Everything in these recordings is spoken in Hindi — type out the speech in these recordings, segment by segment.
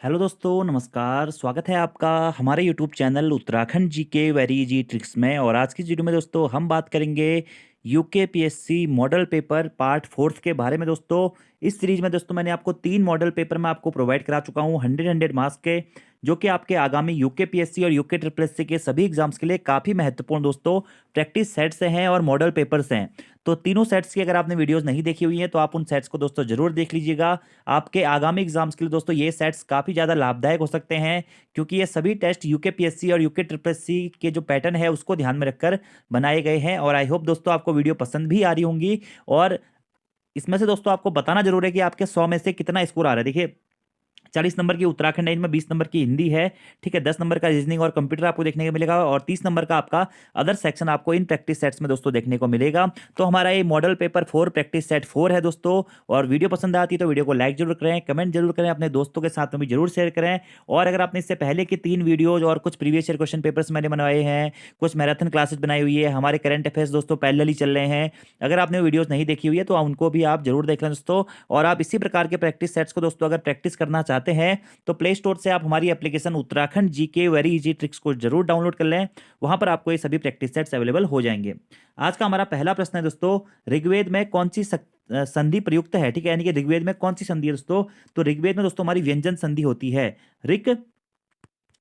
हेलो दोस्तों, नमस्कार। स्वागत है आपका हमारे यूट्यूब चैनल उत्तराखंड जी के वेरी इजी ट्रिक्स में। और आज की वीडियो में दोस्तों हम बात करेंगे UKPSC model paper part fourth के बारे में। दोस्तों इस सीरीज में दोस्तों मैंने आपको 3 मॉडल पेपर में आपको प्रोवाइड करा चुका हूँ 100 मार्क्स के, जो कि आपके आगामी यूकेपीएससी और यूके ट्रिपल एससी के सभी एग्जाम्स के लिए काफ़ी महत्वपूर्ण दोस्तों प्रैक्टिस सेट्स हैं और मॉडल पेपर्स हैं। तो तीनों सेट्स की अगर आपने वीडियोस नहीं देखी हुई हैं तो आप उन सेट्स को दोस्तों जरूर देख लीजिएगा। आपके आगामी एग्जाम्स के लिए दोस्तों ये सेट्स काफ़ी ज़्यादा लाभदायक हो सकते हैं, क्योंकि ये सभी टेस्ट यूकेपीएससी और यूके ट्रिपल एससी के जो पैटर्न है उसको ध्यान में रखकर बनाए गए हैं। और आई होप दोस्तों आपको वीडियो पसंद भी आ रही होंगी। और इसमें से दोस्तों आपको बताना जरूर है कि आपके 100 में से कितना स्कोर आ रहा है। देखिए 40 नंबर की उत्तराखंड रेंज में, 20 नंबर की हिंदी है, ठीक है, 10 नंबर का रीजनिंग और कंप्यूटर आपको देखने को मिलेगा, और 30 नंबर का आपका अदर सेक्शन आपको इन प्रैक्टिस सेट्स में दोस्तों देखने को मिलेगा। तो हमारा ये मॉडल पेपर 4 प्रैक्टिस सेट 4 है दोस्तों। और वीडियो पसंद आती है तो वीडियो को लाइक जरूर करें, कमेंट जरूर करें, अपने दोस्तों के साथ में भी जरूर शेयर करें। और अगर आपने इससे पहले की 3 वीडियोज और कुछ प्रीवियस ईयर क्वेश्चन पेपर्स मैंने बनवाए हैं, कुछ मैराथन क्लासेस बनाई हुई है, हमारे करंट अफेयर्स दोस्तों पैरेलली चल रहे हैं, अगर आपने वीडियोस नहीं देखी हुई है तो उनको भी आप जरूर देख लें दोस्तों। और आप इसी प्रकार के प्रैक्टिस सेट्स को दोस्तों अगर प्रैक्टिस करना चाहते हैं तो प्ले स्टोर से आप हमारी application Uttarakhand GK very easy tricks को जरूर डाउनलोड कर लें। वहां पर आपको ये सभी प्रैक्टिस सेट्स अवेलेबल हो जाएंगे। आज का हमारा पहला प्रश्न है दोस्तों, ऋग्वेद में कौन सी संधि प्रयुक्त है, ठीक है, यानी कि ऋग्वेद में कौन सी संधि है दोस्तों। तो ऋग्वेद में दोस्तों हमारी व्यंजन संधि होती है। ऋग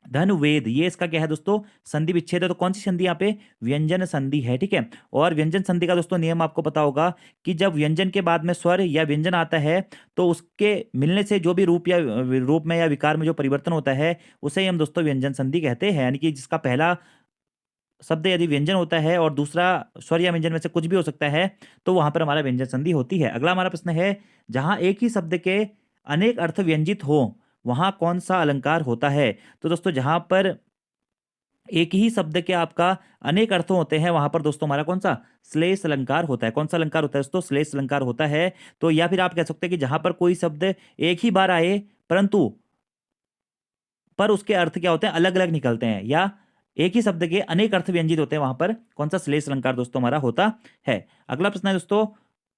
धन वेद, ये इसका क्या है दोस्तों, संधि विच्छेद है। तो कौन सी संधि यहाँ पे, व्यंजन संधि है, ठीक है। और व्यंजन संधि का दोस्तों नियम आपको पता होगा कि जब व्यंजन के बाद में स्वर या व्यंजन आता है तो उसके मिलने से जो भी रूप में या विकार में जो परिवर्तन होता है उसे ही हम दोस्तों व्यंजन संधि कहते हैं। यानी कि जिसका पहला शब्द यदि व्यंजन होता है और दूसरा स्वर या व्यंजन में से कुछ भी हो सकता है तो वहां पर हमारा व्यंजन संधि होती है। अगला हमारा प्रश्न है, जहां एक ही शब्द के अनेक अर्थ व्यंजित हो वहां कौन सा अलंकार होता है। तो दोस्तों जहां पर एक ही शब्द के आपका अनेक अर्थ होते हैं वहां पर दोस्तों हमारा कौन सा श्लेष अलंकार होता है। कौन सा अलंकार होता है दोस्तों, श्लेष अलंकार होता है। तो या फिर आप कह सकते हैं कि जहां पर कोई शब्द एक ही बार आए परंतु पर उसके अर्थ क्या होते हैं, अलग अलग निकलते हैं, या एक ही शब्द के अनेक अर्थ व्यंजित होते हैं, वहां पर कौन सा श्लेष अलंकार दोस्तों हमारा होता है। अगला प्रश्न है दोस्तों,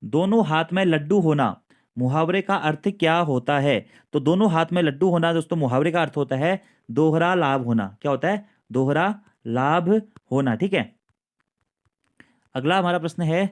दोनों हाथ में लड्डू होना मुहावरे का अर्थ क्या होता है। तो दोनों हाथ में लड्डू होना दोस्तों मुहावरे का अर्थ होता है दोहरा लाभ होना। क्या होता है, दोहरा लाभ होना, ठीक है। अगला हमारा प्रश्न है,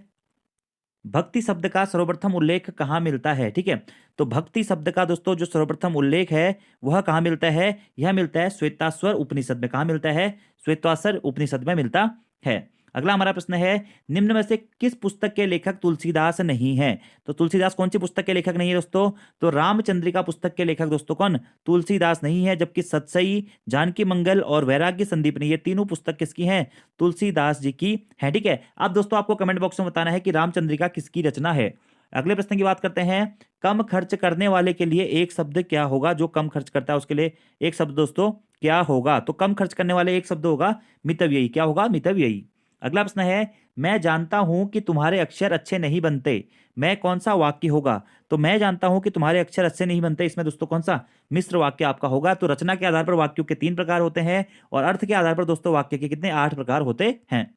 भक्ति शब्द का सर्वप्रथम उल्लेख कहाँ मिलता है, ठीक है। तो भक्ति शब्द का दोस्तों जो सर्वप्रथम उल्लेख है वह कहाँ मिलता है, यह मिलता है श्वेताश्वर उपनिषद में। कहाँ मिलता है, श्वेताश्वर उपनिषद में मिलता है। अगला हमारा प्रश्न है, निम्न में से किस पुस्तक के लेखक तुलसीदास नहीं है। तो तुलसीदास कौन सी पुस्तक के लेखक नहीं है दोस्तों, तो रामचंद्रिका पुस्तक के लेखक दोस्तों कौन, तुलसीदास नहीं है। जबकि सतसई, जानकी मंगल और वैराग्य संदीपनी, ये तीनों पुस्तक किसकी हैं, तुलसीदास जी की है, ठीक है। अब दोस्तों आपको कमेंट बॉक्स में बताना है कि रामचंद्रिका किसकी रचना है। अगले प्रश्न की बात करते हैं, कम खर्च करने वाले के लिए एक शब्द क्या होगा। जो कम खर्च करता है उसके लिए एक शब्द दोस्तों क्या होगा, तो कम खर्च करने वाले एक शब्द होगा मितव्ययी। क्या होगा, मितव्ययी। अगला प्रश्न है, मैं जानता हूं कि तुम्हारे अक्षर अच्छे नहीं बनते, मैं कौन सा वाक्य होगा। तो मैं जानता हूं कि तुम्हारे अक्षर अच्छे नहीं बनते, इसमें दोस्तों कौन सा मिश्र वाक्य आपका होगा। तो रचना के आधार पर वाक्यों के 3 प्रकार होते हैं और अर्थ के आधार पर दोस्तों वाक्य के कितने, 8 प्रकार होते हैं।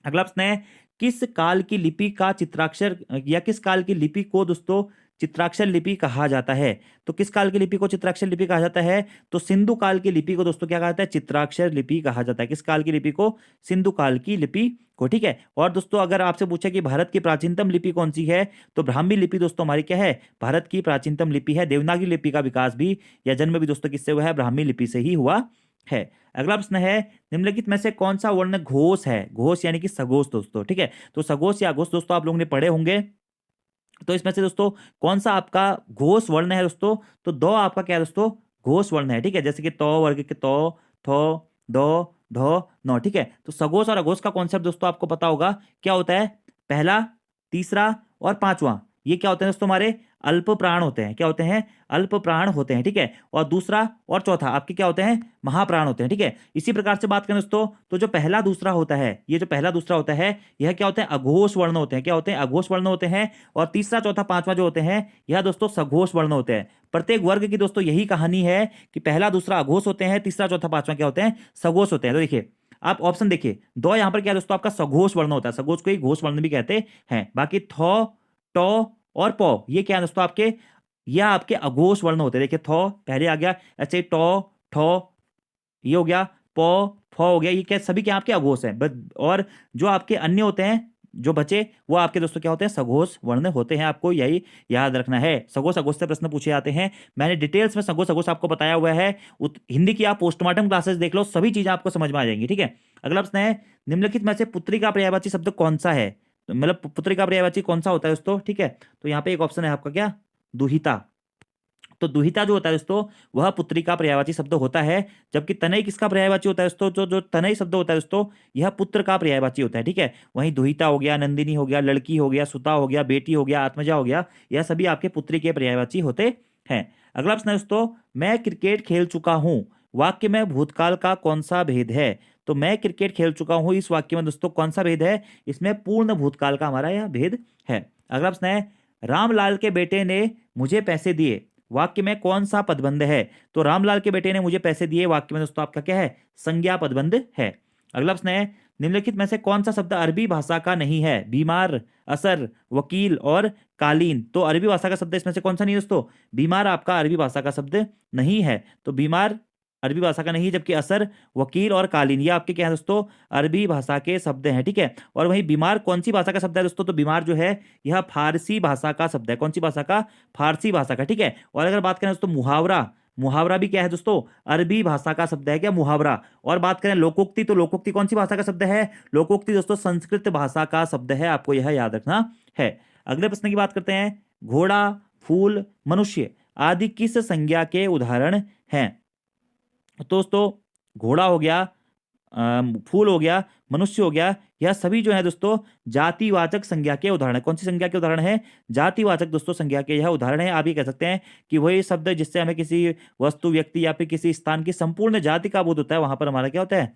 अगला प्रश्न है, किस काल की लिपि का चित्राक्षर या किस काल की लिपि को दोस्तों चित्राक्षर लिपि कहा जाता है। तो किस काल की लिपि को चित्राक्षर लिपि कहा जाता है, तो सिंधु काल की लिपि को दोस्तों क्या कहा जाता है, चित्राक्षर लिपि कहा जाता है। किस काल की लिपि को, सिंधु काल की लिपि को, ठीक है। और दोस्तों अगर आपसे पूछे कि भारत की प्राचीनतम लिपि कौन सी है, तो ब्राह्मी लिपि दोस्तों हमारी क्या है, भारत की प्राचीनतम लिपि है। देवनागरी लिपि का विकास भी या जन्म भी दोस्तों किससे हुआ है, ब्राह्मी लिपि से ही हुआ है। अगला प्रश्न है, निम्नलिखित में से कौन सा वर्ण घोष है, घोष यानी कि सघोष दोस्तों, ठीक है। तो सघोष या घोष दोस्तों आप लोगों ने पढ़े होंगे। तो इसमें से दोस्तों कौन सा आपका घोष वर्ण है दोस्तों, तो दो आपका क्या है दोस्तों, घोष वर्ण है, ठीक है। जैसे कि तो वर्ग के तो, थो, दो, धो, नो, ठीक है। तो सघोष और अघोष का कॉन्सेप्ट दोस्तों आपको पता होगा, क्या होता है, पहला, तीसरा और पांचवा ये क्या होते हैं दोस्तों, हमारे अल्प प्राण होते हैं। क्या होते हैं, अल्प प्राण होते हैं, ठीक है। और दूसरा और चौथा आपके क्या होते हैं, महाप्राण होते हैं, ठीक है। इसी प्रकार से बात करें दोस्तों तो जो पहला दूसरा होता है, ये जो पहला दूसरा होता है यह क्या होते हैं, अघोष वर्ण होते हैं। क्या होते हैं, अघोष वर्ण होते हैं। और तीसरा चौथा पांचवा जो होते हैं यह दोस्तों सघोष वर्ण होते हैं। प्रत्येक वर्ग की दोस्तों यही कहानी है कि पहला दूसरा अघोष होते हैं, तीसरा चौथा पांचवा क्या होते हैं, सघोष होते हैं। तो देखिए आप ऑप्शन देखिए, दो यहां पर क्या है दोस्तों, आपका सघोष वर्ण होता है, सघोष को ही घोष वर्ण भी कहते हैं। बाकी थो, टो और पौ ये क्या है दोस्तों, आपके ये आपके अघोष वर्ण होते हैं। देखिए थौ पहले आ गया, ऐसे टॉ ठौ, ये हो गया पौ फ हो गया, ये क्या सभी क्या आपके अघोष हैं। और जो आपके अन्य होते हैं जो बचे वो आपके दोस्तों क्या होते हैं, सघोष वर्ण होते हैं। आपको यही याद रखना है। सघोष अघोष से प्रश्न पूछे जाते हैं। मैंने डिटेल्स में सघोष अघोष आपको बताया हुआ है। हिंदी की आप पोस्टमार्टम क्लासेस देख लो, सभी चीजें आपको समझ में आ जाएंगी। ठीक है, अगला प्रश्न है, निम्नलिखित में से पुत्री का पर्यायवाची शब्द कौन सा है। तो मतलब पुत्री का पर्यायवाची कौन सा होता है दोस्तों। ठीक है, तो यहाँ पे एक ऑप्शन है आपका क्या, दुहिता। तो दुहिता जो होता है दोस्तों वह पुत्री का पर्यायवाची शब्द होता है। जबकि तनय किसका पर्यायवाची होता है दोस्तों, जो जो तनय शब्द होता है दोस्तों यह पुत्र का पर्यायवाची होता है। ठीक है, वहीं दुहिता हो गया, नंदिनी हो गया, लड़की हो गया, सुता हो गया, बेटी हो गया, आत्मजा हो गया, यह सभी आपके पुत्री के पर्यायवाची होते हैं। अगला प्रश्न है दोस्तों, मैं क्रिकेट खेल चुका हूं, वाक्य में भूतकाल का कौन सा भेद है। तो मैं क्रिकेट खेल चुका हूं, इस वाक्य में दोस्तों कौन सा भेद है, इसमें पूर्ण भूतकाल का हमारा यह भेद है। अगला प्रश्न है, रामलाल के बेटे ने मुझे पैसे दिए, वाक्य में कौन सा पदबंध है। तो रामलाल के बेटे ने मुझे पैसे दिए, वाक्य में दोस्तों आपका क्या है, संज्ञा पदबंध है। अगला प्रश्न है, निम्नलिखित में से कौन सा शब्द अरबी भाषा का नहीं है। बीमार, असर, वकील और कालीन। तो अरबी भाषा का शब्द इसमें से कौन सा नहीं है दोस्तों, बीमार आपका अरबी भाषा का शब्द नहीं है। तो बीमार अरबी भाषा का नहीं, जबकि असर, वकील और कालीन ये आपके क्या है दोस्तों, अरबी भाषा के शब्द हैं। ठीक है, और वहीं बीमार कौन सी भाषा का शब्द है दोस्तों, तो बीमार जो है यह फारसी भाषा का शब्द है। कौन सी भाषा का, फारसी भाषा का। ठीक है, और अगर बात करें दोस्तों मुहावरा, मुहावरा भी क्या है दोस्तों, अरबी भाषा का शब्द है क्या, मुहावरा। और बात करें लोकोक्ति, तो लोकोक्ति कौन सी भाषा का शब्द है, लोकोक्ति दोस्तों संस्कृत भाषा का शब्द है। आपको यह याद रखना है। अगले प्रश्न की बात करते हैं, घोड़ा, फूल, मनुष्य आदि किस संज्ञा के उदाहरण हैं। तो दोस्तों घोड़ा हो गया, फूल हो गया, मनुष्य हो गया, यह सभी जो है दोस्तों जातिवाचक संज्ञा के उदाहरण है। कौन सी संज्ञा के उदाहरण है, जातिवाचक दोस्तों संज्ञा के यह उदाहरण है। आप ये कह सकते हैं कि वही शब्द जिससे हमें किसी वस्तु, व्यक्ति या फिर किसी स्थान की संपूर्ण जाति का बोध होता है, वहां पर हमारा क्या होता है,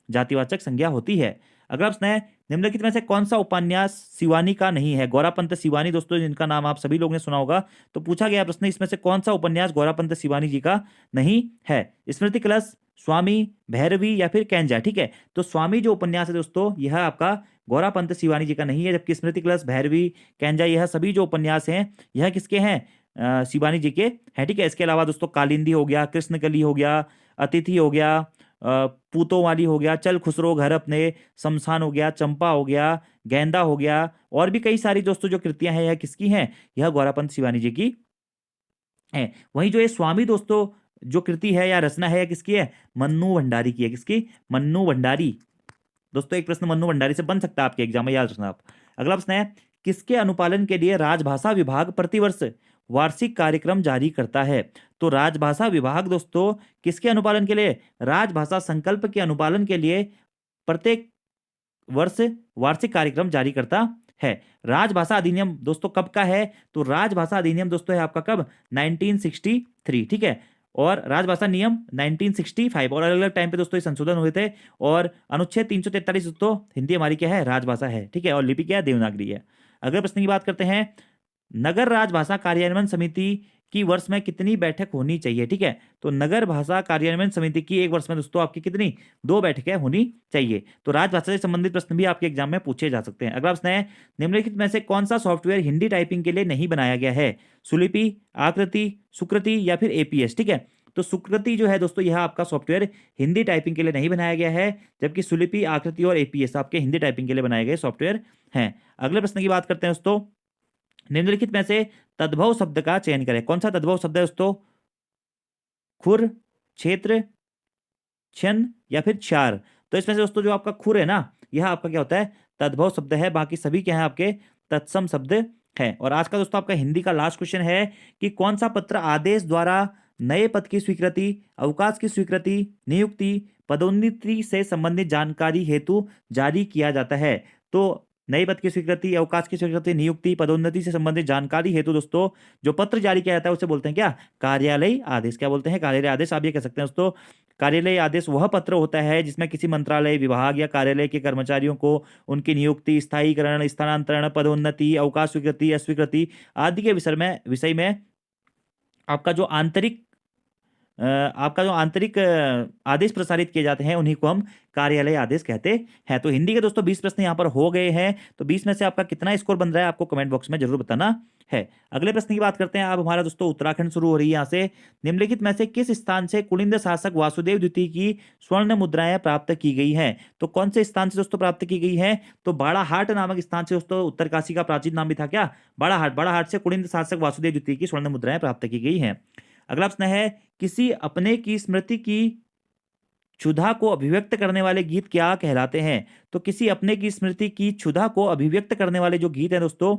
जातिवाचक संज्ञा होती है। अगला प्रश्न है, निम्नलिखित में से कौन सा उपन्यास शिवानी का नहीं है। गौरापंत शिवानी दोस्तों जिनका नाम आप सभी लोगों ने सुना होगा। तो पूछा गया प्रश्न, इसमें से कौन सा उपन्यास गौरापंत शिवानी जी का नहीं है। स्मृति कलश, स्वामी, भैरवी या फिर कैंजा। ठीक है, तो स्वामी जो उपन्यास है दोस्तों यह आपका गौरापंत शिवानी जी का नहीं है, जबकि स्मृति कलश, भैरवी, कैंजा यह सभी जो उपन्यास हैं यह किसके हैं, शिवानी जी के हैं। ठीक है, इसके अलावा दोस्तों कालिंदी हो गया, कृष्णकली हो गया, अतिथि हो गया, पूतों वाली हो गया, चल खुसरो घर अपने, शमशान हो गया, चंपा हो गया, गेंदा हो गया, और भी कई सारी दोस्तों जो कृतियां हैं यह किसकी हैं, यह गौरापंत शिवानी जी की है। वहीं जो ये स्वामी दोस्तों जो कृति है या रचना है किसकी है, मन्नू भंडारी की है। किसकी, मन्नू भंडारी। दोस्तों एक प्रश्न मन्नू भंडारी से बन सकता है आपके एग्जाम में, याद रखना आप। अगला प्रश्न है, किसके अनुपालन के लिए राजभाषा विभाग प्रतिवर्ष वार्षिक कार्यक्रम जारी करता है। तो राजभाषा विभाग दोस्तों किसके अनुपालन के लिए, राजभाषा संकल्प के अनुपालन के लिए प्रत्येक वर्ष वार्षिक कार्यक्रम जारी करता है। राजभाषा अधिनियम दोस्तों कब का है, तो राजभाषा अधिनियम दोस्तों है आपका कब, 1963। ठीक है, और राजभाषा नियम 1965, और अलग अलग टाइम पे दोस्तों ये संशोधन हुए थे। और अनुच्छेद 343 दोस्तों हिंदी हमारी क्या है, राजभाषा है। ठीक है, और लिपि क्या है, देवनागरी है। अगले प्रश्न की बात करते हैं, नगर राजभाषा कार्यान्वयन समिति की वर्ष में कितनी बैठक होनी चाहिए। ठीक है, तो नगर भाषा कार्यान्वयन समिति की एक वर्ष में दोस्तों आपकी कितनी, 2 बैठकें होनी चाहिए। तो राजभाषा से संबंधित प्रश्न भी आपके एग्जाम में पूछे जा सकते हैं। अगला प्रश्न है, निम्नलिखित में से कौन सा सॉफ्टवेयर हिंदी टाइपिंग के लिए नहीं बनाया गया है। सुलिपि, आकृति, सुकृति या फिर एपीएस। ठीक है, तो सुकृति जो है दोस्तों यह आपका सॉफ्टवेयर हिंदी टाइपिंग के लिए नहीं बनाया गया है, जबकि सुलिपि, आकृति और एपीएस आपके हिंदी टाइपिंग के लिए बनाए गए सॉफ्टवेयर हैं। अगले प्रश्न की बात करते हैं दोस्तों, निम्नलिखित में से तद्भव शब्द का चयन करें। कौन सा तद्भव शब्द है दोस्तों, खुर, क्षेत्र, क्षण या फिर क्षार। तो इसमें से दोस्तों जो आपका खुर है ना यह आपका क्या होता है, तद्भव शब्द है। बाकी सभी क्या है आपके तत्सम शब्द है। और आज का दोस्तों आपका हिंदी का लास्ट क्वेश्चन है कि कौन सा पत्र आदेश द्वारा नए पद की स्वीकृति, अवकाश की स्वीकृति, नियुक्ति, पदोन्नति से संबंधित जानकारी हेतु जारी किया जाता है। तो नए पद की स्वीकृति, अवकाश की स्वीकृति, नियुक्ति, पदोन्नति से संबंधित जानकारी हेतु दोस्तों जो पत्र जारी किया जाता है उसे बोलते हैं क्या, कार्यालय आदेश। क्या बोलते हैं, कार्यालय आदेश। आप ये कह सकते हैं दोस्तों, कार्यालय आदेश वह पत्र होता है जिसमें किसी मंत्रालय, विभाग या कार्यालय के कर्मचारियों को उनकी नियुक्ति, स्थायीकरण, स्थानांतरण, पदोन्नति, अवकाश स्वीकृति, अस्वीकृति आदि के विषय में आपका जो आंतरिक आदेश प्रसारित किए जाते हैं उन्हीं को हम कार्यालय आदेश कहते हैं। तो हिंदी के दोस्तों 20 प्रश्न यहाँ पर हो गए हैं। तो 20 में से आपका कितना स्कोर बन रहा है आपको कमेंट बॉक्स में जरूर बताना है। अगले प्रश्न की बात करते हैं। अब हमारा दोस्तों उत्तराखंड शुरू हो रही है यहाँ से। निम्नलिखित में से किस स्थान से कुलिंद शासक वासुदेव द्वितीय की स्वर्ण मुद्राएं प्राप्त की गई हैं? तो कौन से स्थान से दोस्तों प्राप्त की गई है? तो बाड़ाहाट नामक स्थान से दोस्तों। उत्तरकाशी का प्राचीन नाम भी था क्या? बाड़ाहाट से कुलिंद शासक वासुदेव द्वितीय की स्वर्ण मुद्राएं प्राप्त की गई हैं। अगला प्रश्न है, किसी अपने की स्मृति की क्षुधा को अभिव्यक्त करने वाले गीत क्या कहलाते हैं? तो किसी अपने की स्मृति की क्षुधा को अभिव्यक्त करने वाले जो गीत हैं दोस्तों,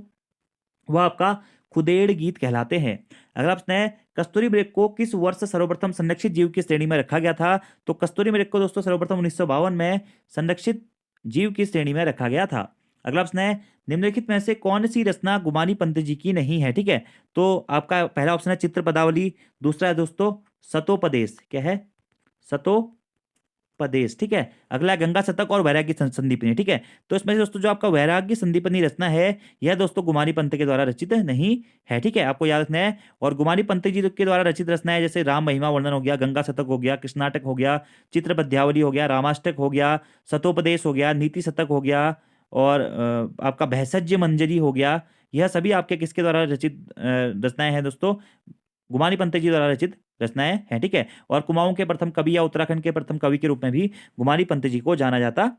वह आपका खुदेड़ गीत कहलाते हैं। अगला प्रश्न है, कस्तूरी मृग को किस वर्ष सर्वप्रथम संरक्षित जीव की श्रेणी में रखा गया था? तो कस्तूरी मृग को दोस्तों सर्वप्रथम 1952 में संरक्षित जीव की श्रेणी में रखा गया था। अगला प्रश्न है, निम्नलिखित में से कौन सी रचना गुमानी पंत जी की नहीं है? ठीक है, तो आपका पहला ऑप्शन है चित्र पदावली, दूसरा है दोस्तों सतोपदेश। क्या है? सतोपदेश। ठीक है। अगला गंगा शतक और वैराग्य संदीपनी। ठीक है, तो इसमें से दोस्तों जो आपका वैराग्य संदीपनी रचना है, यह दोस्तों गुमानी पंत के द्वारा रचित नहीं है। ठीक है, आपको याद रखना है। और गुमानी पंत जी के द्वारा रचित रचना है जैसे राम महिमा वर्णन हो गया, गंगा शतक हो गया, कृष्णाटक हो गया, चित्र पद्यावली हो गया, रामाष्टक हो गया, सतोपदेश हो गया, नीति शतक हो गया, और आपका भैषज्य मंजरी हो गया। यह सभी आपके किसके द्वारा रचित रचनाएं हैं दोस्तों? गुमानी पंत जी द्वारा रचित रचनाएं हैं। ठीक है, और कुमाऊं के प्रथम कवि या उत्तराखंड के प्रथम कवि के रूप में भी गुमानी पंत जी को जाना जाता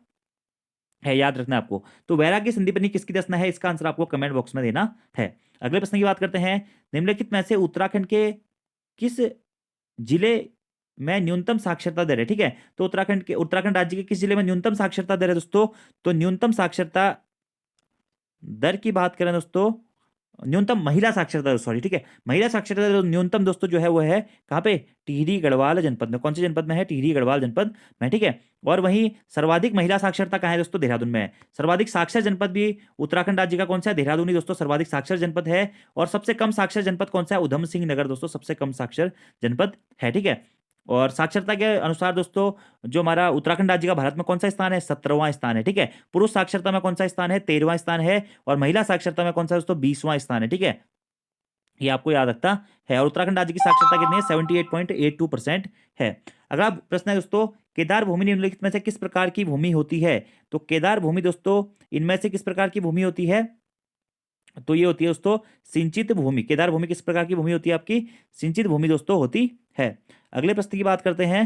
है, याद रखना आपको। तो वैराग्य संदीपनी किसकी रचना है? इसका आंसर आपको कमेंट बॉक्स में देना है। अगले प्रश्न की बात करते हैं। निम्नलिखित में से उत्तराखंड के किस जिले में न्यूनतम साक्षरता दर है? ठीक है, तो उत्तराखंड राज्य के किस जिले में न्यूनतम साक्षरता दर है दोस्तों? तो न्यूनतम साक्षरता दर की बात करें दोस्तों, न्यूनतम महिला साक्षरता दर, सॉरी, ठीक है, महिला साक्षरता दर न्यूनतम दोस्तों जो है वो है कहाँ पे? टिहरी गढ़वाल जनपद में। कौन से जनपद में है? टिहरी गढ़वाल जनपद में। ठीक है, और वहीं सर्वाधिक महिला साक्षरता कहाँ है दोस्तों? देहरादून में है। सर्वाधिक साक्षर जनपद भी उत्तराखंड राज्य का कौन सा है? देहरादून ही दोस्तों सर्वाधिक साक्षर जनपद है। और सबसे कम साक्षर जनपद कौन सा है? उधम सिंह नगर दोस्तों सबसे कम साक्षर जनपद है। ठीक है, और साक्षरता के अनुसार दोस्तों जो हमारा उत्तराखंड राज्य का भारत में कौन सा स्थान है? 17वां स्थान है। ठीक है, पुरुष साक्षरता में कौन सा स्थान है? 13वां स्थान है। और महिला साक्षरता में कौन सा दोस्तों? 20वां स्थान है। ठीक है, ये आपको याद रखता है। और उत्तराखंड राज्य की साक्षरता कितनी है? 78.82% है। अगला प्रश्न है दोस्तों, केदार भूमि निम्नलिखित में से किस प्रकार की भूमि होती है? तो केदार भूमि दोस्तों इनमें से किस प्रकार की भूमि होती है? तो ये होती है दोस्तों सिंचित भूमि। केदार भूमि किस प्रकार की भूमि होती है? आपकी सिंचित भूमि दोस्तों होती है। अगले प्रश्न की बात करते हैं।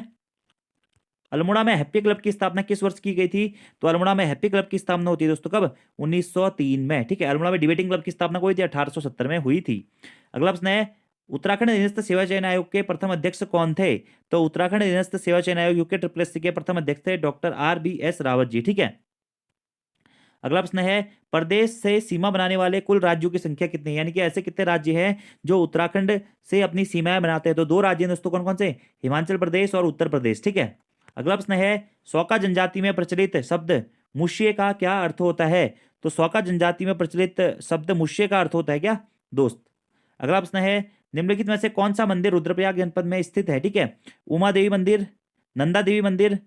अल्मोड़ा में हैप्पी क्लब की स्थापना किस वर्ष की गई थी? तो अल्मोड़ा में हैप्पी क्लब की स्थापना होती है दोस्तों कब? 1903 में। ठीक है, अल्मोड़ा में डिबेटिंग क्लब की स्थापना हुई थी 1870 में हुई थी। अगला प्रश्न है, उत्तराखंड अधीनस्थ सेवा चयन आयोग के प्रथम अध्यक्ष कौन थे? तो उत्तराखंड अधीनस्थ सेवा चयन आयोग यूके ट्रिपल के प्रथम अध्यक्ष थे डॉक्टर RBS रावत जी। ठीक है, अगला प्रश्न है, प्रदेश से सीमा बनाने वाले कुल राज्यों की संख्या कितनी है? यानी कि ऐसे कितने राज्य हैं जो उत्तराखंड से अपनी सीमाएं बनाते हैं? तो 2 राज्य हैं दोस्तों। कौन कौन से? हिमाचल प्रदेश और उत्तर प्रदेश। ठीक है, अगला प्रश्न है, सौका जनजाति में प्रचलित शब्द मुष्य का क्या अर्थ होता है? तो सौका जनजाति में प्रचलित शब्द मुष्य का अर्थ होता है क्या दोस्त? अगला प्रश्न है, निम्नलिखित में से कौन सा मंदिर रुद्रप्रयाग जनपद में स्थित है? ठीक है, उमा देवी मंदिर, नंदा देवी मंदिर,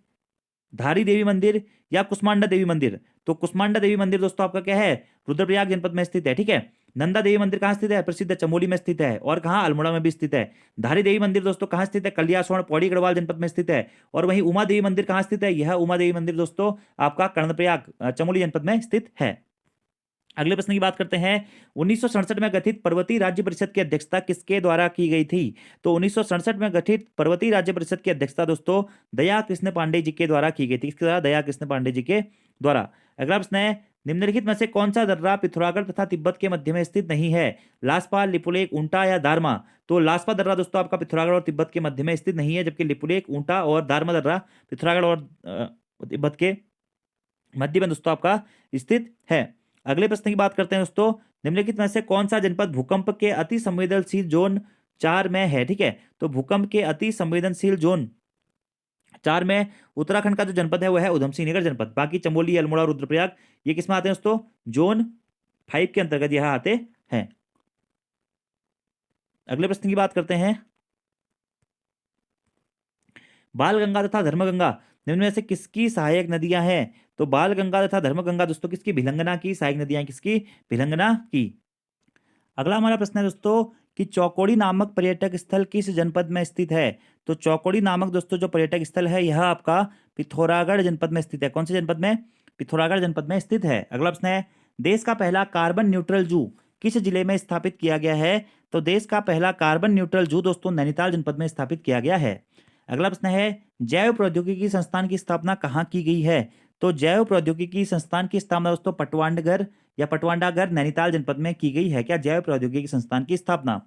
धारी देवी मंदिर या कुष्मांडा देवी मंदिर? तो कुष्मांडा देवी मंदिर दोस्तों आपका क्या है? रुद्रप्रयाग जनपद में स्थित है। ठीक है, नंदा देवी मंदिर कहाँ स्थित है? प्रसिद्ध चमोली में स्थित है। और कहाँ? अल्मोड़ा में भी स्थित है। धारी देवी मंदिर दोस्तों कहाँ स्थित है? कलियासोड़ पौड़ी गढ़वाल जनपद में स्थित है। और वहीं उमा देवी मंदिर कहाँ स्थित है? यह उमा देवी मंदिर दोस्तों आपका कर्णप्रयाग चमोली जनपद में स्थित है। अगले प्रश्न की बात करते हैं। 1967 में गठित पर्वतीय राज्य परिषद की अध्यक्षता किसके द्वारा की गई थी? तो 1967 में गठित पर्वतीय राज्य परिषद की अध्यक्षता दोस्तों दया कृष्ण पांडे जी के द्वारा की गई थी। किसके द्वारा? दया कृष्ण पांडे जी के द्वारा। अगला प्रश्न है, निम्नलिखित में से कौन सा दर्रा पिथौरागढ़ तथा तिब्बत के मध्य में स्थित नहीं है? लासपा, लिपुलेख, ऊंटा या दारमा? तो लासपा दर्रा दोस्तों आपका पिथौरागढ़ और तिब्बत के मध्य में स्थित नहीं है, जबकि लिपुलेख, ऊंटा और दारमा दर्रा पिथौरागढ़ और तिब्बत के मध्य में दोस्तों आपका स्थित है। अगले प्रश्न की बात करते हैं दोस्तों, निम्नलिखित में से कौन सा जनपद भूकंप के अति संवेदनशील जोन 4 में है? ठीक है, तो भूकंप के अति संवेदनशील जोन 4 में उत्तराखंड का जो जनपद है वो है उधम सिंह नगर जनपद। बाकी चमोली, अल्मोड़ा, रुद्रप्रयाग ये किस में आते हैं दोस्तों? जोन 5 के अंतर्गत यह आते हैं। अगले प्रश्न की बात करते हैं। बालगंगा तथा धर्मगंगा निम्न में से किसकी सहायक नदियां हैं? तो बालगंगा तथा धर्मगंगा दोस्तों किसकी? भिलंगना की सहायक नदियां। किसकी? भिलंगना की। अगला हमारा प्रश्न है दोस्तों कि चौकोड़ी नामक पर्यटक स्थल किस जनपद में स्थित है? तो चौकोड़ी नामक दोस्तों जो पर्यटक स्थल है यह आपका पिथौरागढ़ जनपद में स्थित है। कौन से जनपद में? पिथौरागढ़ जनपद में स्थित है। अगला प्रश्न है, देश का पहला कार्बन न्यूट्रल जू किस जिले में स्थापित किया गया है? तो देश का पहला कार्बन न्यूट्रल जू दोस्तों नैनीताल जनपद में स्थापित किया गया है। अगला प्रश्न है, जैव प्रौद्योगिकी संस्थान की स्थापना कहाँ की गई है? तो जैव प्रौद्योगिकी संस्थान की स्थापना दोस्तों पटवांडगर या पटवांडागर नैनीताल जनपद में की गई है। क्या जैव प्रौद्योगिकी संस्थान की स्थापना?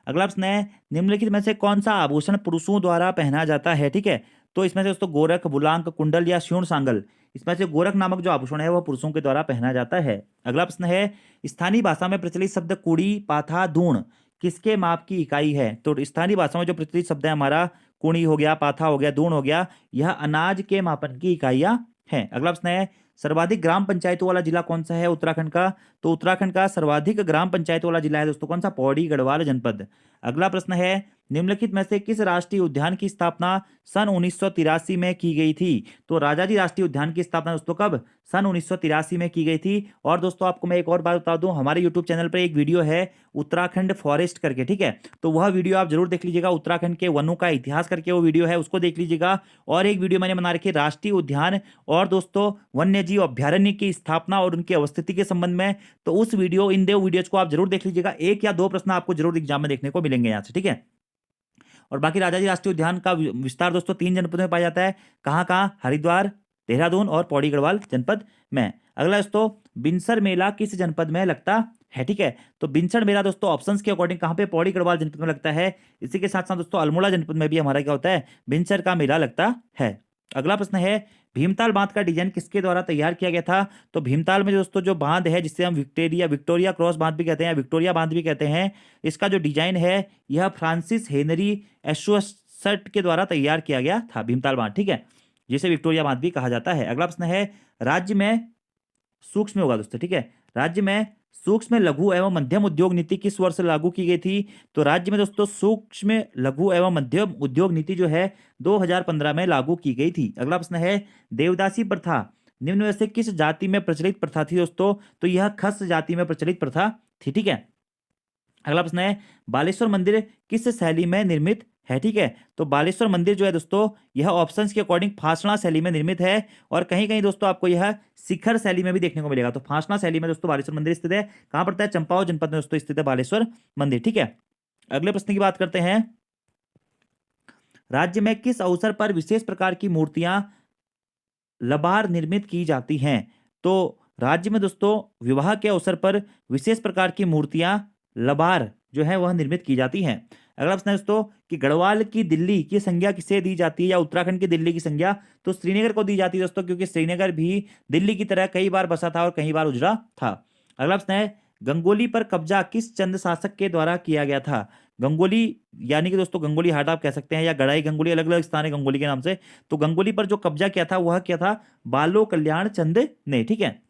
अगला प्रश्न है, निम्नलिखित में से कौन सा आभूषण पुरुषों द्वारा पहना जाता है? ठीक है, तो इसमें से दोस्तों गोरख, बुलांक, कुंडल या स्यूण सांगल, इसमें से गोरख नामक जो आभूषण है वह पुरुषों के द्वारा पहना जाता है। अगला प्रश्न है, स्थानीय भाषा में प्रचलित शब्द कुड़ी, पाथा, दूण किसके माप की इकाई है? तो स्थानीय भाषा में जो प्रचलित शब्द है हमारा कुड़ी हो गया, पाथा हो गया, दूण हो गया, यह अनाज के मापन की इकाइयां हैं। अगला प्रश्न है, सर्वाधिक ग्राम पंचायतों वाला जिला कौन सा है उत्तराखंड का? तो उत्तराखंड का सर्वाधिक ग्राम पंचायतों वाला जिला है दोस्तों कौन सा? पौड़ी गढ़वाल जनपद। अगला प्रश्न है, निम्नलिखित में से किस राष्ट्रीय उद्यान की स्थापना सन 1983 में की गई थी? तो राजाजी राष्ट्रीय उद्यान की स्थापना दोस्तों कब? सन 1983 में की गई थी। और दोस्तों आपको मैं एक और बात बता दूं, हमारे यूट्यूब चैनल पर एक वीडियो है उत्तराखंड फॉरेस्ट करके, ठीक है, तो वह वीडियो आप जरूर देख लीजिएगा। उत्तराखंड के वनों का इतिहास करके वो वीडियो है, उसको देख लीजिएगा। और एक वीडियो मैंने बना रखी है राष्ट्रीय उद्यान और दोस्तों वन्य जीव अभ्यारण्य की स्थापना और उनकी अवस्थिति के संबंध में, तो उस वीडियो, इन दो वीडियोज को आप जरूर देख लीजिएगा। एक या दो प्रश्न आपको जरूर एग्जाम में देखने को मिलेंगे यहाँ से, ठीक है। और बाकी राजाजी राष्ट्रीय उद्यान का विस्तार दोस्तों 3 जनपदों में पाया जाता है। कहाँ कहाँ? हरिद्वार, देहरादून और पौड़ी गढ़वाल जनपद में। अगला दोस्तों, बिनसर मेला किस जनपद में लगता है? ठीक है, तो बिनसर मेला दोस्तों ऑप्शंस के अकॉर्डिंग कहाँ पे? पौड़ी गढ़वाल जनपद में लगता है। इसी के साथ साथ दोस्तों अल्मोड़ा जनपद में भी हमारा क्या होता है? बिनसर का मेला लगता है। अगला प्रश्न है, भीमताल बांध का डिजाइन किसके द्वारा तैयार किया गया था? तो भीमताल में दोस्तों जो बांध है जिसे हम विक्टोरिया क्रॉस बांध भी कहते हैं, विक्टोरिया बांध भी कहते हैं, इसका जो डिजाइन है यह फ्रांसिस हेनरी एशुअसट के द्वारा तैयार किया गया था भीमताल बांध, ठीक है, जिसे विक्टोरिया बांध भी कहा जाता है। अगला प्रश्न है, राज्य में सूक्ष्म होगा दोस्तों, ठीक है, राज्य में सूक्ष्म लघु एवं मध्यम उद्योग नीति किस वर्ष लागू की गई थी? तो राज्य में दोस्तों सूक्ष्म लघु एवं मध्यम उद्योग नीति जो है 2015 में लागू की गई थी। अगला प्रश्न है, देवदासी प्रथा निम्न में से किस जाति में प्रचलित प्रथा थी दोस्तों? तो यह खस जाति में प्रचलित प्रथा थी, ठीक है। अगला प्रश्न है, बालेश्वर मंदिर किस शैली में निर्मित है? ठीक है, तो बालेश्वर मंदिर जो है दोस्तों यह ऑप्शंस के अकॉर्डिंग फासना शैली में निर्मित है और कहीं कहीं दोस्तों आपको यह शिखर शैली में भी देखने को मिलेगा। तो फासना शैली में दोस्तों बालेश्वर मंदिर स्थित है। कहां पड़ता है? चंपावत जनपद में दोस्तों स्थित है बालेश्वर मंदिर, ठीक है। अगले प्रश्न की बात करते हैं, राज्य में किस अवसर पर विशेष प्रकार की मूर्तियां लबार निर्मित की जाती हैं? तो राज्य में दोस्तों विवाह के अवसर पर विशेष प्रकार की मूर्तियां लबार जो है वह निर्मित की जाती हैं। अगला प्रश्न है दोस्तों कि गढ़वाल की दिल्ली की संज्ञा किसे दी जाती है या उत्तराखंड की दिल्ली की संज्ञा? तो श्रीनगर को दी जाती है दोस्तों, क्योंकि श्रीनगर भी दिल्ली की तरह कई बार बसा था और कई बार उजड़ा था। अगला प्रश्न है, गंगोली पर कब्जा किस चंद शासक के द्वारा किया गया था? गंगोली यानी कि दोस्तों गंगोली हाट आप कह सकते हैं या गढ़ाई गंगोली, अलग अलग स्थान है गंगोली के नाम से। तो गंगोली पर जो कब्जा किया था वह क्या था? बालो कल्याण चंद ने, ठीक है।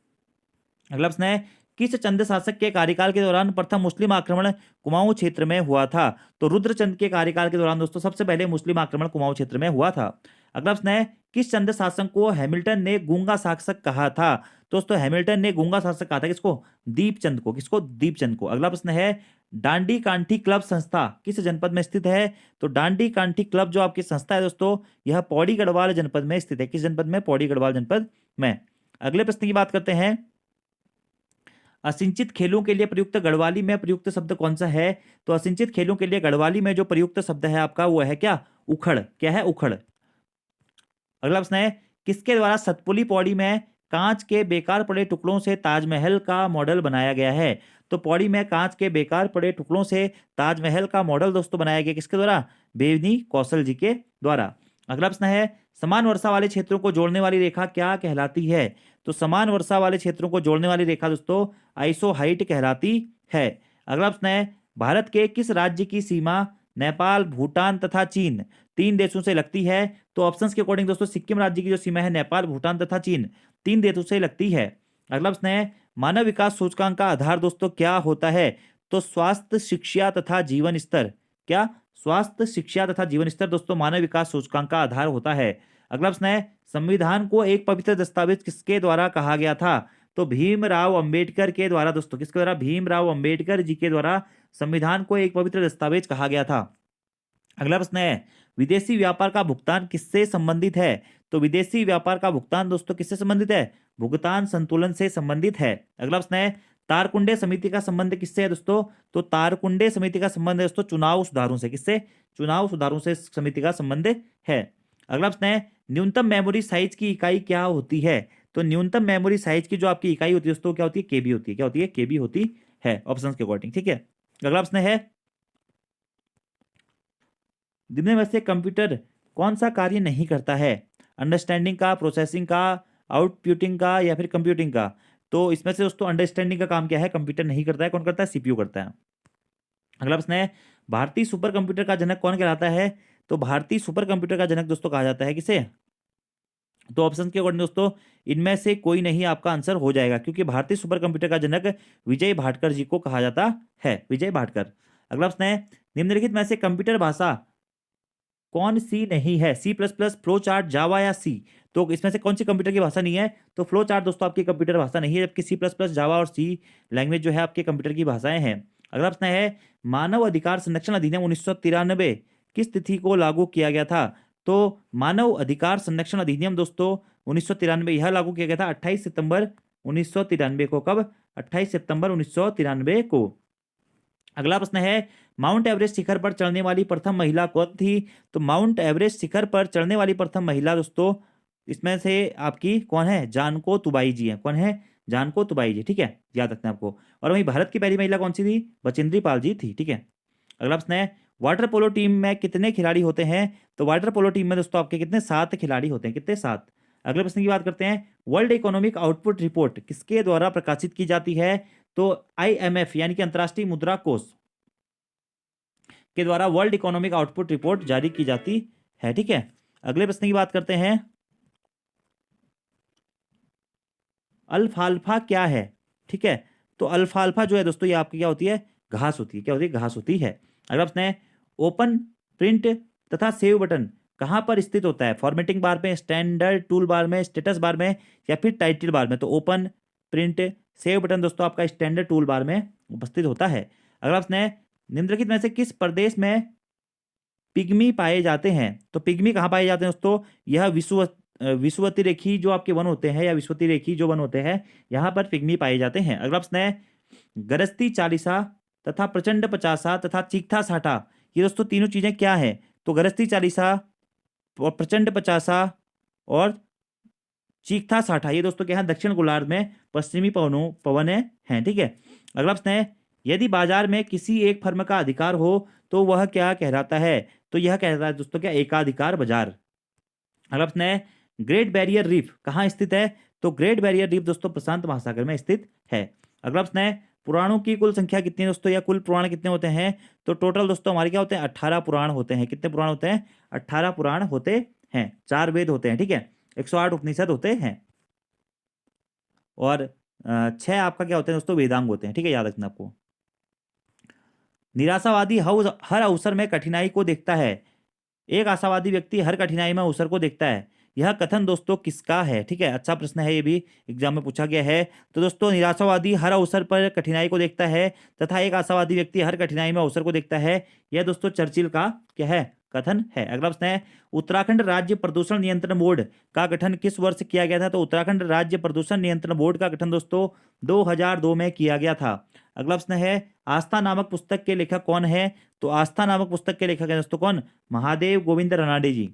अगला प्रश्न है, किस चंद शासक के कार्यकाल के दौरान प्रथम मुस्लिम आक्रमण कुमाऊं क्षेत्र में हुआ था? तो रुद्रचंद के कार्यकाल के दौरान दोस्तों सबसे पहले मुस्लिम आक्रमण कुमाऊं क्षेत्र में हुआ था। अगला प्रश्न है, किस चंद शासक को हैमिल्टन ने गूंगा शासक कहा था? दोस्तों हैमिल्टन ने गूंगा शासक कहा था किसको? दीपचंद को। किसको? दीपचंद को। अगला प्रश्न है, डांडी कांठी क्लब संस्था किस जनपद में स्थित है? तो डांडी कांठी क्लब जो आपकी संस्था है दोस्तों यह पौड़ी गढ़वाल जनपद में स्थित है। किस जनपद में? पौड़ी गढ़वाल जनपद में। अगले प्रश्न की बात करते हैं, असिंचित खेलों के लिए प्रयुक्त गढ़वाली में प्रयुक्त शब्द कौन सा है? तो असिंचित खेलों के लिए गढ़वाली में जो प्रयुक्त शब्द है आपका वो है क्या? उखड़। क्या है? उखड़। अगला प्रश्न है, किसके द्वारा सतपुली पौड़ी में कांच के बेकार पड़े टुकड़ों से ताजमहल का मॉडल बनाया गया है? तो पौड़ी में कांच के बेकार पड़े टुकड़ों से ताजमहल का मॉडल दोस्तों बनाया गया किसके द्वारा? बेवनी कौशल जी के द्वारा। अगला प्रश्न है, समान वर्षा वाले क्षेत्रों को जोड़ने वाली रेखा क्या कहलाती है? तो समान वर्षा वाले क्षेत्रों को जोड़ने वाली रेखा दोस्तों आइसोहाइट कहलाती है। अगला प्रश्न है, भारत के किस राज्य की सीमा नेपाल, भूटान तथा चीन 3 देशों से लगती है? तो ऑप्शंस के अकॉर्डिंग दोस्तों सिक्किम राज्य की जो सीमा है नेपाल, भूटान तथा चीन 3 देशों से लगती है। अगला प्रश्न है, मानव विकास सूचकांक का आधार दोस्तों क्या होता है? तो स्वास्थ्य, शिक्षा तथा जीवन स्तर। क्या? स्वास्थ्य, शिक्षा तथा जीवन स्तर दोस्तों मानव विकास सूचकांक का आधार होता है। अगला प्रश्न है, संविधान को एक पवित्र दस्तावेज किसके द्वारा कहा गया था? तो भीमराव अंबेडकर के द्वारा दोस्तों। किसके द्वारा? भीमराव अंबेडकर जी के द्वारा संविधान को एक पवित्र दस्तावेज कहा गया था। अगला प्रश्न है, विदेशी व्यापार का भुगतान किससे संबंधित है? तो विदेशी व्यापार का भुगतान दोस्तों किससे संबंधित है? भुगतान संतुलन से संबंधित है। अगला प्रश्न है, तारकुंडे समिति का संबंध किससे है दोस्तों? तो तारकुंडे समिति का संबंध है दोस्तों चुनाव सुधारों से। किससे? चुनाव सुधारों से समिति का संबंध है। अगला प्रश्न है, न्यूनतम मेमोरी साइज की इकाई क्या होती है? तो न्यूनतम मेमोरी साइज की जो आपकी इकाई होती है दोस्तों क्या होती है? केबी होती है। क्या होती है? केबी होती है, ऑप्शन के अकॉर्डिंग। ठीक है, अगला प्रश्न है, निम्न में से कंप्यूटर कौन सा कार्य नहीं करता है? अंडरस्टैंडिंग का, प्रोसेसिंग का, आउटपुटिंग का, या फिर कंप्यूटिंग का? तो इसमें से दोस्तों अंडरस्टैंडिंग का काम क्या है? कंप्यूटर नहीं करता है। कौन करता है? सीपीयू करता है। अगला प्रश्न है, भारतीय सुपर कंप्यूटर का जनक कौन कहलाता है? तो भारतीय सुपर कंप्यूटर का जनक दोस्तों कहा जाता है किसे? तो ऑप्शन के अकॉर्डिंग दोस्तों इनमें से कोई नहीं आपका आंसर हो जाएगा, क्योंकि भारतीय सुपर कंप्यूटर का जनक विजय भाटकर जी को कहा जाता है, विजय भाटकर। अगला प्रश्न है, निम्नलिखित में से कंप्यूटर भाषा कौन सी नहीं है? C plus plus, flow chart, Java या सी? तो इसमें से कौन सी कंप्यूटर की भाषा नहीं है? तो फ्लो चार्ट दोस्तों आपकी कंप्यूटर भाषा नहीं है, जबकि सी प्लस प्लस, जावा और सी लैंग्वेज जो है आपके कंप्यूटर की भाषाएं हैं। अगला प्रश्न है, मानव अधिकार संरक्षण अधिनियम 1993 किस तिथि को लागू किया गया था? तो मानव अधिकार संरक्षण अधिनियम दोस्तों 1993 यह लागू किया गया था 28 सितंबर 1993 को। कब? 28 सितंबर 1993 को। अगला प्रश्न है, माउंट एवरेस्ट शिखर पर चढ़ने वाली प्रथम महिला कौन थी? तो माउंट एवरेस्ट शिखर पर चढ़ने वाली प्रथम महिला दोस्तों इसमें से आपकी कौन है? जानको तुबाई जी है। कौन है? जानको तुबाई जी। ठीक है, याद रखना है आपको। और वहीं भारत की पहली महिला कौन सी थी? बचेंद्री पाल जी थी। ठीक है, अगला प्रश्न है, वाटर पोलो टीम में कितने खिलाड़ी होते हैं? तो वाटर पोलो टीम में दोस्तों आपके कितने? 7 खिलाड़ी होते हैं। कितने? 7। अगले प्रश्न की बात करते हैं, वर्ल्ड इकोनॉमिक आउटपुट रिपोर्ट किसके द्वारा प्रकाशित की जाती है? तो IMF यानी कि अंतर्राष्ट्रीय मुद्रा कोष के द्वारा वर्ल्ड इकोनॉमिक आउटपुट रिपोर्ट जारी की जाती है। ठीक है, अगले प्रश्न की बात करते हैं, अल्फाल्फा क्या है? ठीक है, तो अल्फाल्फा जो है दोस्तों ये आपकी क्या होती है? घास होती है। क्या होती है? घास होती है। अगला प्रश्न है, ओपन, प्रिंट तथा सेव बटन कहां पर स्थित होता है? फॉर्मेटिंग बार में, स्टैंडर्ड टूल बार में, स्टेटस बार में, या फिर टाइटल बार में? तो ओपन, प्रिंट, सेव बटन दोस्तों आपका स्टैंडर्ड टूल बार में उपस्थित होता है। अगला प्रश्न है, निम्नलिखित में से किस प्रदेश में पिग्मी पाए जाते हैं? तो पिग्मी कहाँ पाए जाते हैं दोस्तों? यह विषुवती रेखी जो आपके वन होते हैं, या विषुवती रेखी जो वन होते हैं, यहाँ पर पिग्मी पाए जाते हैं। अगला प्रश्न है, गरजती चालीसा तथा प्रचंड पचासा तथा चीखता साठा ये दोस्तों तीनों चीजें क्या है? तो गरजती चालीसा और प्रचंड पचासा और चीखता साठा ये दोस्तों क्या है? दक्षिण गोलार्ध में पश्चिमी पवन हैं। ठीक है, अगला प्रश्न है, यदि बाजार में किसी एक फर्म का अधिकार हो तो वह क्या कहलाता है? तो यह कहलाता है दोस्तों क्या? एकाधिकार बाजार। अगला प्रश्न है, ग्रेट बैरियर रीफ कहाँ स्थित है? तो ग्रेट बैरियर रीफ दोस्तों प्रशांत महासागर में स्थित है। अगला प्रश्न है, पुराणों की कुल संख्या कितनी है दोस्तों, या कुल पुराण कितने होते हैं? तो टोटल दोस्तों हमारे क्या होते हैं? 18 पुराण होते हैं। कितने पुराण होते हैं? 18 पुराण होते हैं। 4 वेद होते हैं। ठीक है, 108 उपनिषद होते हैं, और 6 आपका क्या होते हैं दोस्तों? वेदांग होते हैं। ठीक है, याद रखना आपको। निराशावादी हर अवसर में कठिनाई को देखता है, एक आशावादी व्यक्ति हर कठिनाई में अवसर को देखता है, यह कथन दोस्तों किसका है? ठीक है, अच्छा प्रश्न है, ये भी एग्जाम में पूछा गया है। तो दोस्तों निराशावादी हर अवसर पर कठिनाई को देखता है तथा एक आशावादी व्यक्ति हर कठिनाई में अवसर को देखता है, यह दोस्तों चर्चिल का क्या है? कथन है। अगला प्रश्न है, उत्तराखंड राज्य प्रदूषण नियंत्रण बोर्ड का गठन किस वर्ष किया गया था? तो उत्तराखंड राज्य प्रदूषण नियंत्रण बोर्ड का गठन दोस्तों 2002 में किया गया था। अगला प्रश्न है, आस्था नामक पुस्तक के लेखक कौन है? तो आस्था नामक पुस्तक के लेखक है दोस्तों कौन? महादेव गोविंद रानडे जी।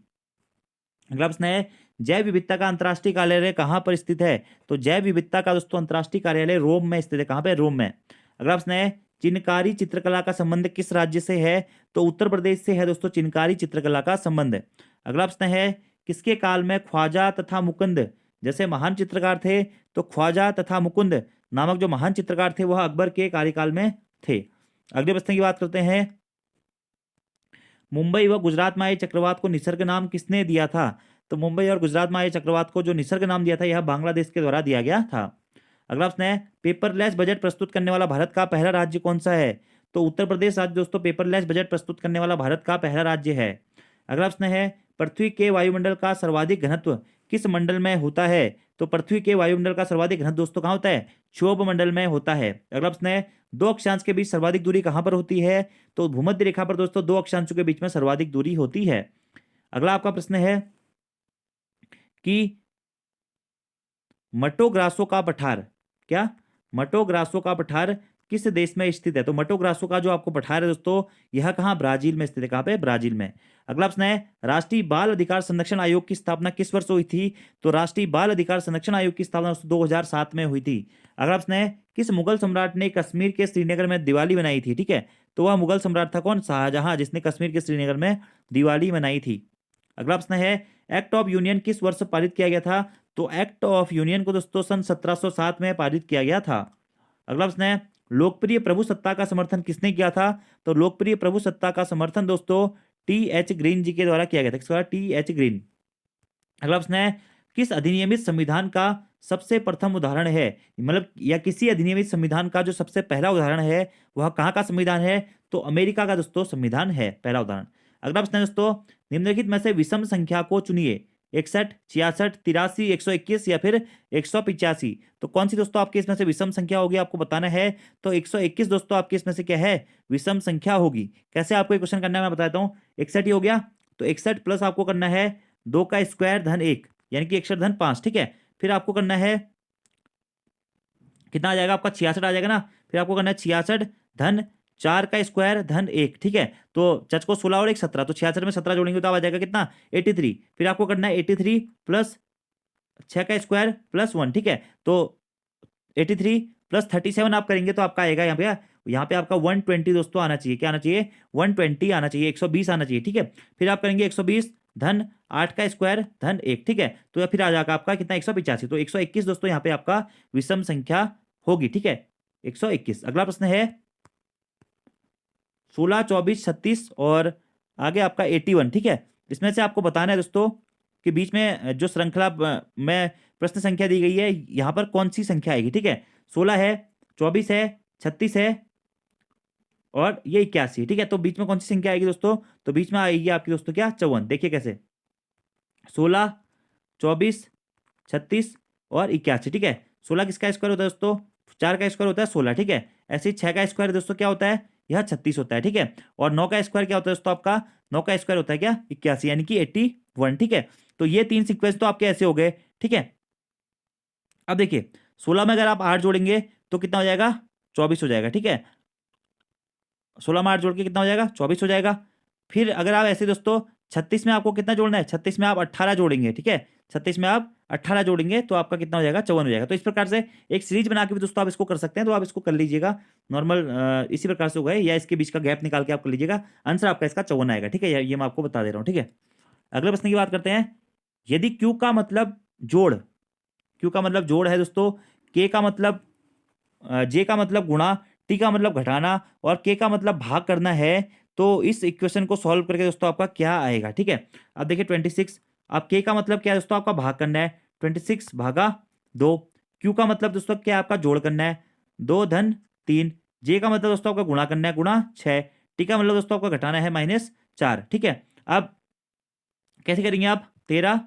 अगला प्रश्न है, जैव विविधता का अंतर्राष्ट्रीय कार्यालय कहाँ पर स्थित है? तो जैव विविधता का दोस्तों अंतर्राष्ट्रीय कार्यालय रोम में स्थित है। कहाँ पे? रोम में। अगला प्रश्न है, चिनकारी चित्रकला का संबंध किस राज्य से है? तो उत्तर प्रदेश से है दोस्तों चिनकारी चित्रकला का संबंध। अगला प्रश्न है, किसके काल में ख्वाजा तथा मुकुंद जैसे महान चित्रकार थे? तो ख्वाजा तथा मुकुंद नामक जो महान चित्रकार थे वह अकबर के कार्यकाल में थे। अगले प्रश्न की बात करते हैं, मुंबई व गुजरात में आए चक्रवात को निसर्ग नाम किसने दिया था? तो मुंबई और गुजरात में आए चक्रवात को जो निसर्ग नाम दिया था यह बांग्लादेश के द्वारा दिया गया था। अगला प्रश्न है, पेपरलेस बजट प्रस्तुत करने वाला भारत का पहला राज्य कौन सा है? तो उत्तर प्रदेश राज्य दोस्तों पेपरलेस बजट प्रस्तुत करने वाला भारत का पहला राज्य है। अगला प्रश्न है, पृथ्वी के वायुमंडल का सर्वाधिक घनत्व किस मंडल में होता है? तो पृथ्वी के वायुमंडल का सर्वाधिक घनत्व दोस्तों कहाँ होता है? क्षोभ मंडल में होता है। अगला प्रश्न है, दो अक्षांश के बीच सर्वाधिक दूरी कहाँ पर होती है? तो भूमध्य रेखा पर दोस्तों दो अक्षांशों के बीच में सर्वाधिक दूरी होती है। अगला आपका प्रश्न है कि मटो ग्रासो का पठार क्या? मटो ग्रासो का पठार किस देश में स्थित है? तो मटो ग्रासो का जो आपको पठार है दोस्तों, यह कहाँ, ब्राजील में स्थित है। कहाँ पे? ब्राजील में। अगला प्रश्न है, राष्ट्रीय बाल अधिकार संरक्षण आयोग की स्थापना किस वर्ष हुई थी? तो राष्ट्रीय बाल अधिकार संरक्षण आयोग की स्थापना 2007 में हुई थी। अगला प्रश्न है, किस मुगल सम्राट ने कश्मीर के श्रीनगर में दिवाली मनाई थी? ठीक है, तो वह मुगल सम्राट था कौन? शाहजहां, जिसने कश्मीर के श्रीनगर में दिवाली मनाई थी। अगला प्रश्न है, एक्ट ऑफ यूनियन किस वर्ष पारित किया गया था? तो एक्ट ऑफ यूनियन को दोस्तों सन 1707 में पारित किया गया था। अगला प्रश्न है, लोकप्रिय प्रभु सत्ता का समर्थन किसने किया था? तो लोकप्रिय प्रभु सत्ता का समर्थन दोस्तों टी.एच. ग्रीन जी के द्वारा किया गया था। किसके द्वारा? टी.एच. ग्रीन। अगला प्रश्न है, किस अधिनियमित संविधान का सबसे प्रथम उदाहरण है? मतलब या किसी अधिनियमित संविधान का जो सबसे पहला उदाहरण है वह कहाँ का संविधान है? तो अमेरिका का दोस्तों संविधान है पहला उदाहरण। अगला प्रश्न है दोस्तों, निम्नलिखित में से विषम संख्या को चुनिए। 61, 66, 83, 121 या फिर 185। तो कौन सी दोस्तों आपके इसमें से विषम संख्या होगी, आपको बताना है। तो 121 दोस्तों आपके इसमें से क्या है? विषम संख्या होगी। कैसे आपको क्वेश्चन करना है मैं बताता हूँ। 61 ही हो गया, तो 61 प्लस आपको करना है 2 का स्क्वायर धन 1, यानी कि 61 धन 5। ठीक है, फिर आपको करना है कितना आ जाएगा आपका? 66 आ जाएगा ना। फिर आपको करना है 66 धन 4 का स्क्वायर धन 1। ठीक है, तो चच को 16 और 1 17, तो 66 में 17 जोड़ेंगे तो आ जाएगा कितना? 83। फिर आपको करना है 83 प्लस 6 का स्क्वायर प्लस 1। ठीक है, तो 83 प्लस 37 आप करेंगे तो आपका आएगा यहाँ पे आपका 120 दोस्तों आना चाहिए। क्या आना चाहिए? 120 आना चाहिए, 120 आना चाहिए। ठीक है, फिर आप करेंगे 120 धन 8 का स्क्वायर धन 1। ठीक है, तो या फिर आ जाएगा आपका कितना? 185। तो 121 दोस्तों यहाँ पे आपका विषम संख्या होगी। ठीक है, 121। अगला प्रश्न है 16, 24, 36 और आगे आपका 81। ठीक है, इसमें से आपको बताना है दोस्तों कि बीच में जो श्रृंखला में प्रश्न संख्या दी गई है यहाँ पर कौन सी संख्या आएगी। ठीक है, 16 है, 24 है, 36 है और ये 81। ठीक है, तो बीच में कौन सी संख्या आएगी दोस्तों? तो बीच में आएगी आपकी दोस्तों क्या? 54। देखिए कैसे, 16, 24, 36 और 81। ठीक है, 16 किसका स्क्वायर होता है दोस्तों? 4 का स्क्वायर होता है 16। ठीक है, ऐसे ही 6 का स्क्वायर दोस्तों क्या होता है? यह 36 होता है। ठीक है, और 9 का स्क्वायर क्या होता है दोस्तों आपका? 9 का स्क्वायर होता है क्या? 81, यानी कि 81। ठीक है, तो ये 3 सीक्वेंस तो आपके ऐसे हो गए। ठीक है, अब देखिए 16 में अगर आप 8 जोड़ेंगे तो कितना हो जाएगा? 24 हो जाएगा। ठीक है, 16 में 8 जोड़ के कितना हो जाएगा? 24 हो जाएगा। फिर अगर आप ऐसे दोस्तों 36 में आपको कितना जोड़ना है? 36 में आप 18 जोड़ेंगे। ठीक है, 36 में आप 18 जोड़ेंगे तो आपका कितना हो जाएगा? 54 हो जाएगा। तो इस प्रकार से एक सीरीज बना के भी दोस्तों आप इसको कर सकते हैं, तो आप इसको कर लीजिएगा नॉर्मल इसी प्रकार से होगा, या इसके बीच का गैप निकाल के आप कर लीजिएगा। आंसर आपका इसका 54 आएगा। ठीक है, ये मैं आपको बता दे रहा हूँ। ठीक है, अगले प्रश्न की बात करते हैं। यदि क्यू का मतलब जोड़, क्यू का मतलब जोड़ है दोस्तों, के का मतलब जे का मतलब गुणा, टी का मतलब घटाना और के का मतलब भाग करना है, तो इस इक्वेशन को सॉल्व करके दोस्तों आपका क्या आएगा। ठीक है, अब देखिए 26, अब के का मतलब क्या है दोस्तों? आपका भाग करना है, 26 भागा 2। क्यू का मतलब दोस्तों क्या है? आपका जोड़ करना है, 2 धन 3। जे का मतलब दोस्तों आपका गुणा करना है, गुणा 6। टी का मतलब दोस्तों आपका घटाना है, -4। ठीक है, अब कैसे करेंगे आप? 13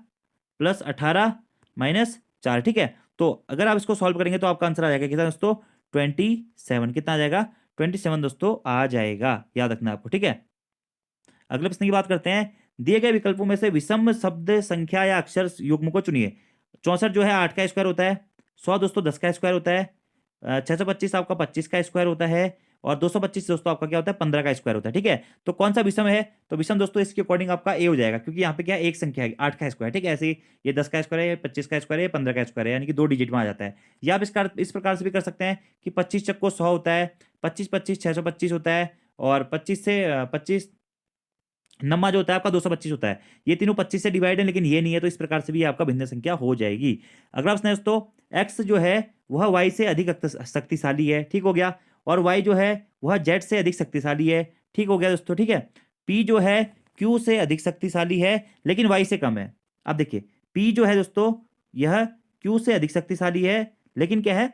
प्लस 18 -4। ठीक है, तो अगर आप इसको सॉल्व करेंगे तो आपका आंसर आ जाएगा कितना दोस्तों? 27। कितना आ जाएगा? 27 दोस्तों आ जाएगा, याद रखना आपको। ठीक है, अगले प्रश्न की बात करते हैं। दिए गए विकल्पों में से विषम शब्द संख्या या अक्षर युग्म को चुनिए। 64 जो है 8 का स्क्वायर होता है, 100 दोस्तों 10 का स्क्वायर होता है, 625 आपका 25 का स्क्वायर होता है और 225 दोस्तों आपका क्या होता है? 15 का स्क्वायर होता है। ठीक है, तो कौन सा विषम है? तो विषम दोस्तों इसके अकॉर्डिंग आपका ए हो जाएगा, क्योंकि यहाँ पे क्या है? एक संख्या है 8 का स्क्वायर। ठीक है, ऐसे ही ये 10 का स्क्वायर है, ये 25 का स्क्वायर है, ये 15 का स्क्वायर है, यानी कि 2 डिजिट में आ जाता है। या आप इस प्रकार से भी कर सकते हैं कि 25 चक्को 100 होता है, 25 25 625 होता है और 25 से 25 नम्मा जो होता है आपका 225 होता है। ये तीनों 25 से डिवाइड है, लेकिन ये नहीं है, तो इस प्रकार से भी ये आपका भिन्न संख्या हो जाएगी। अगला प्रश्न है दोस्तों, एक्स जो है वह वाई से अधिक शक्तिशाली है। ठीक हो गया, और वाई जो है वह जेड से अधिक शक्तिशाली है। ठीक हो गया दोस्तों। ठीक है, पी जो है क्यू से अधिक शक्तिशाली है लेकिन वाई से कम है। अब देखिए पी जो है दोस्तों यह क्यू से अधिक शक्तिशाली है लेकिन क्या है?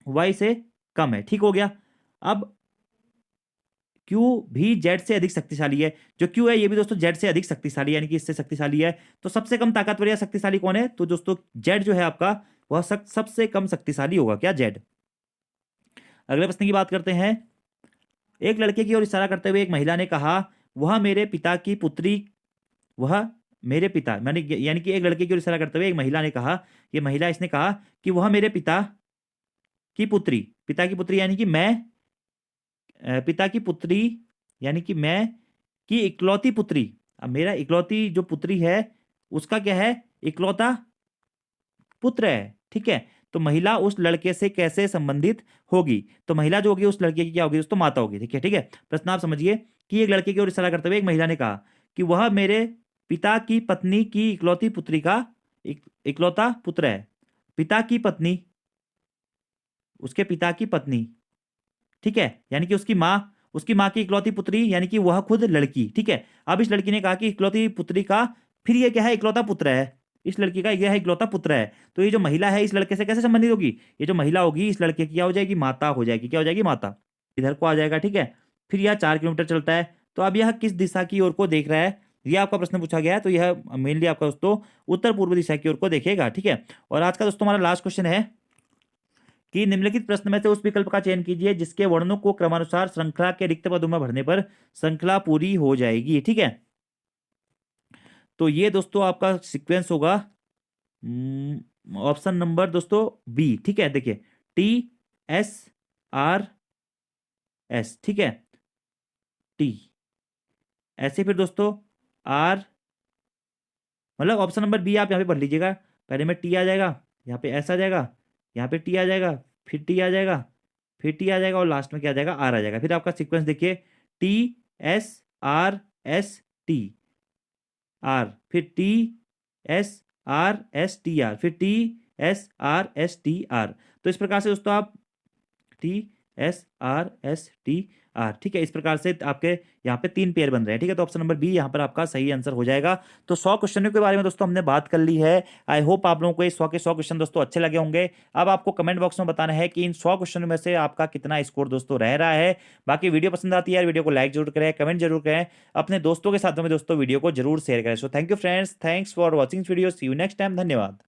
वाई से कम है। ठीक हो गया, अब क्यू भी जेड से अधिक शक्तिशाली है। जो क्यू है ये भी दोस्तों जेड से अधिक शक्तिशाली है, यानी कि इससे शक्तिशाली है। तो सबसे कम ताकतवर या शक्तिशाली कौन है? तो दोस्तों जेड जो है आपका वह सबसे कम शक्तिशाली होगा। क्या? जेड। अगले प्रश्न की बात करते हैं। एक लड़के की ओर इशारा करते हुए एक महिला ने कहा, वह मेरे पिता की पुत्री, वह मेरे पिता, मैंने यानी कि एक लड़के की ओर इशारा करते हुए एक महिला ने कहा, ये महिला इसने कहा कि वह मेरे पिता की पुत्री, पिता की पुत्री यानी कि मैं, पिता की पुत्री यानी कि मैं की इकलौती पुत्री। अब मेरा इकलौती जो पुत्री है उसका क्या है, इकलौता पुत्र है, ठीक है। तो महिला उस लड़के से कैसे संबंधित होगी, तो महिला जो होगी उस लड़के की क्या होगी दोस्तों, माता होगी, ठीक है, ठीक है। प्रश्न आप समझिए कि एक लड़के की ओर इशारा करते हुए एक महिला ने कहा कि वह मेरे पिता की पत्नी की इकलौती पुत्री का इकलौता पुत्र है। पिता की पत्नी, उसके पिता की पत्नी, ठीक है, यानी कि उसकी माँ की इकलौती पुत्री यानी कि वह खुद लड़की, ठीक है। अब इस लड़की ने कहा कि इकलौती पुत्री का, फिर ये क्या है, इकलौता पुत्र है, इस लड़की का यह है इकलौता पुत्र है। तो ये जो महिला है इस लड़के से कैसे संबंधित होगी, ये जो महिला होगी इस लड़के की क्या हो जाएगी, माता हो जाएगी, क्या हो जाएगी, माता। इधर को आ जाएगा, ठीक है। फिर यह 4 किलोमीटर चलता है, तो अब यह किस दिशा की ओर को देख रहा है, यह आपका प्रश्न पूछा गया है। तो यह मेनली आपका दोस्तों उत्तर पूर्व दिशा की ओर को देखेगा, ठीक है। और आज का दोस्तों हमारा लास्ट क्वेश्चन है कि निम्नलिखित प्रश्न में से उस विकल्प का चयन कीजिए जिसके वर्णों को क्रमानुसार श्रृंखला के रिक्त पदों में भरने पर श्रृंखला पूरी हो जाएगी, ठीक है। तो ये दोस्तों आपका सीक्वेंस होगा ऑप्शन नंबर दोस्तों बी, ठीक है। देखिए TSRS, ठीक है, टी, ऐसे फिर दोस्तों आर, मतलब ऑप्शन नंबर बी आप यहाँ पे पढ़ लीजिएगा। पहले में टी आ जाएगा, यहाँ पे एस आ जाएगा, यहाँ पे टी आ जाएगा, फिर टी आ जाएगा, फिर टी आ जाएगा और लास्ट में क्या आ जाएगा, आर आ जाएगा। फिर आपका सीक्वेंस देखिए TSRST, फिर TSRSTR, फिर TSRSTR। तो इस प्रकार से दोस्तों आप TSRSTR, ठीक है, इस प्रकार से आपके यहाँ पे 3 पेयर बन रहे हैं, ठीक है। तो ऑप्शन नंबर बी यहाँ पर आपका सही आंसर हो जाएगा। तो 100 क्वेश्चनों के बारे में दोस्तों हमने बात कर ली है। आई होप आप लोगों को ये 100 के 100 क्वेश्चन दोस्तों अच्छे लगे होंगे। अब आपको कमेंट बॉक्स में बताना है कि इन 100 क्वेश्चनों में से आपका कितना स्कोर दोस्तों रह रहा है। बाकी वीडियो पसंद आती है वीडियो को लाइक जरूर करें, कमेंट जरूर करें, अपने दोस्तों के साथ में दोस्तों वीडियो को जरूर शेयर करें। So thank you friends, thanks for watching video, see you next time, धन्यवाद।